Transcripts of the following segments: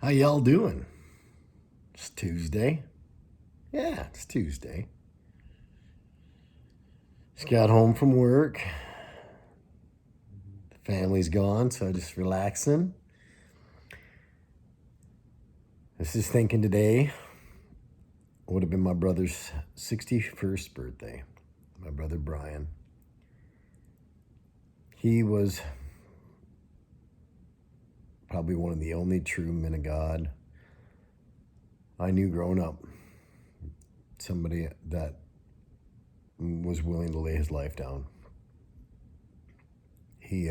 How y'all doing? It's Tuesday. Yeah, it's Tuesday. Just got home from work. The family's gone, so just relaxing. This is thinking today would have been my brother's 61st birthday. My brother Brian. He was probably one of the only true men of God I knew growing up. Somebody that was willing to lay his life down. He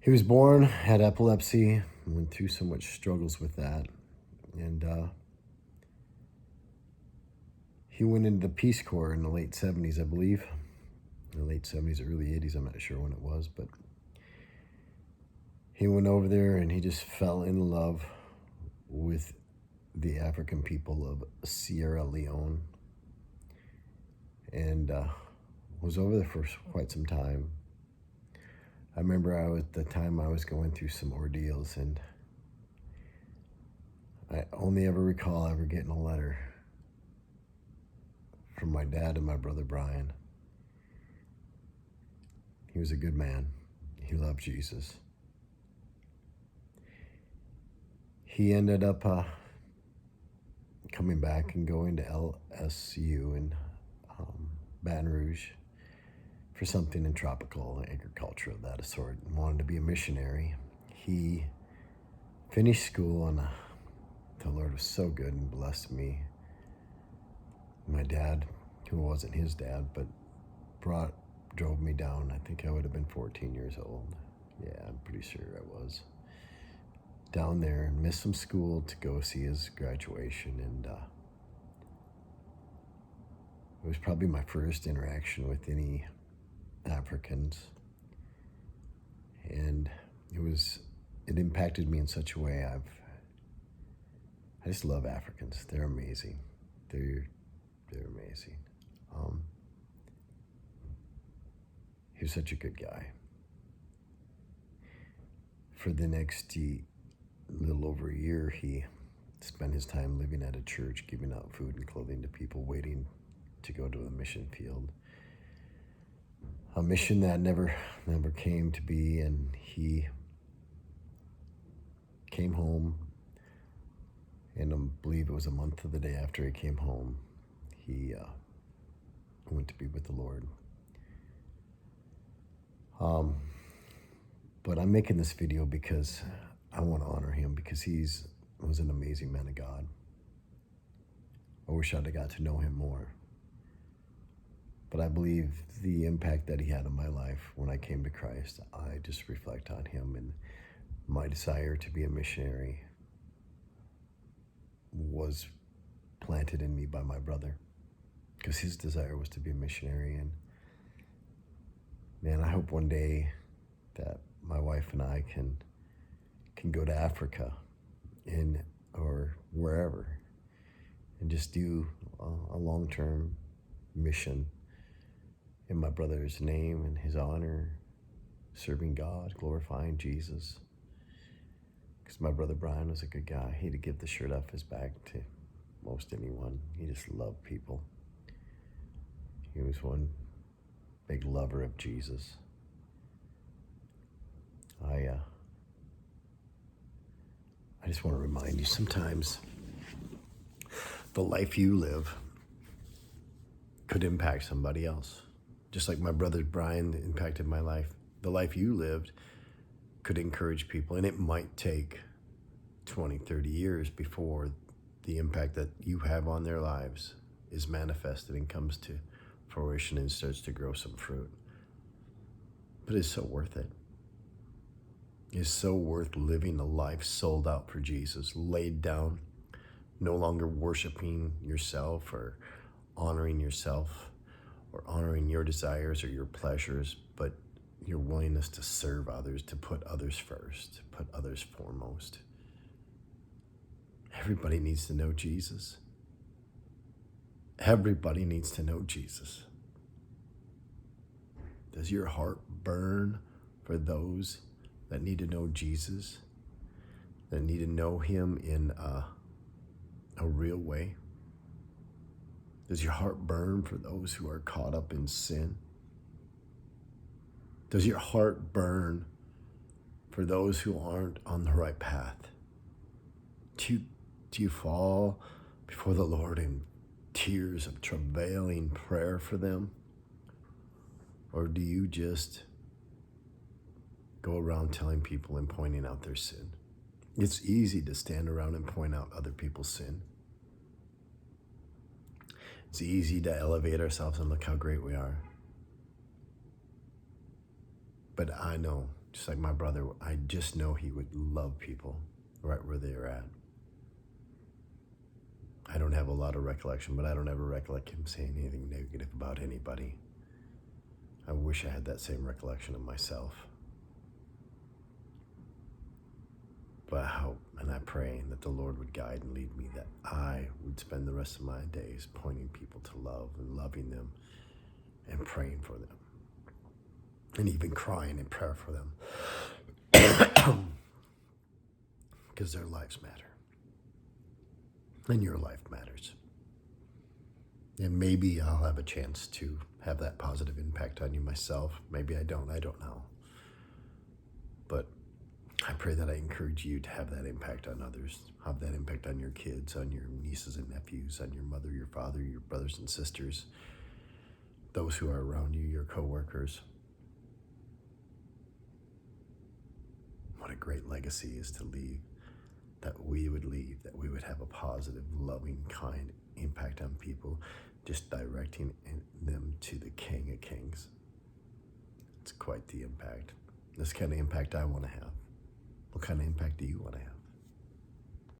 was born, had epilepsy, went through so much struggles with that, and he went into the Peace Corps in the late 70s, I believe. In the late 70s, early 80s, I'm not sure when it was, but he went over there and he just fell in love with the African people of Sierra Leone, and was over there for quite some time. I remember at the time I was going through some ordeals, and I only ever recall ever getting a letter from my dad and my brother Brian. He was a good man. He loved Jesus. He ended up coming back and going to LSU in Baton Rouge for something in tropical agriculture of that sort, and wanted to be a missionary. He finished school, and the Lord was so good and blessed me. My dad, who wasn't his dad, but drove me down. I think I would have been 14 years old. Yeah, I'm pretty sure I was. Down there and missed some school to go see his graduation, and it was probably my first interaction with any Africans, and it impacted me in such a way. I just love Africans. They're amazing. They're amazing. He was such a good guy. For the next little over a year, he spent his time living at a church, giving out food and clothing to people waiting to go to the mission field. A mission that never came to be, and he came home, and I believe it was a month of the day after he came home, he went to be with the Lord. But I'm making this video because I want to honor him, because was an amazing man of God. I wish I'd have got to know him more. But I believe the impact that he had on my life when I came to Christ, I just reflect on him, and my desire to be a missionary was planted in me by my brother, because his desire was to be a missionary. And man, I hope one day that my wife and I can go to Africa or wherever and just do a long-term mission in my brother's name and his honor, serving God, glorifying Jesus. Because my brother Brian was a good guy. He'd give the shirt off his back to most anyone. He just loved people. He was one big lover of Jesus. I just want to remind you, sometimes the life you live could impact somebody else. Just like my brother Brian impacted my life, the life you lived could encourage people, and it might take 20, 30 years before the impact that you have on their lives is manifested and comes to fruition and starts to grow some fruit. But it's so worth it. It's so worth living a life sold out for Jesus, laid down, no longer worshiping yourself or honoring yourself or honoring your desires or your pleasures, but your willingness to serve others, to put others first, put others foremost. Everybody needs to know Jesus. Everybody needs to know Jesus. Does your heart burn for those that need to know Jesus? that need to know him in a real way? Does your heart burn for those who are caught up in sin? Does your heart burn for those who aren't on the right path? Do you fall before the Lord in tears of travailing prayer for them? Or do you just go around telling people and pointing out their sin? It's easy to stand around and point out other people's sin. It's easy to elevate ourselves and look how great we are. But I know, just like my brother, I just know he would love people right where they're at. I don't have a lot of recollection, but I don't ever recollect him saying anything negative about anybody. I wish I had that same recollection of myself. But I hope and I pray that the Lord would guide and lead me, that I would spend the rest of my days pointing people to love and loving them and praying for them. And even crying in prayer for them. Because their lives matter. And your life matters. And maybe I'll have a chance to have that positive impact on you myself. Maybe I don't know. But I pray that I encourage you to have that impact on others, have that impact on your kids, on your nieces and nephews, on your mother, your father, your brothers and sisters, those who are around you, your coworkers. What a great legacy is to leave, that we would leave, that we would have a positive, loving, kind impact on people, just directing them to the King of Kings. It's quite the impact. This kind of impact I want to have. What kind of impact do you want to have?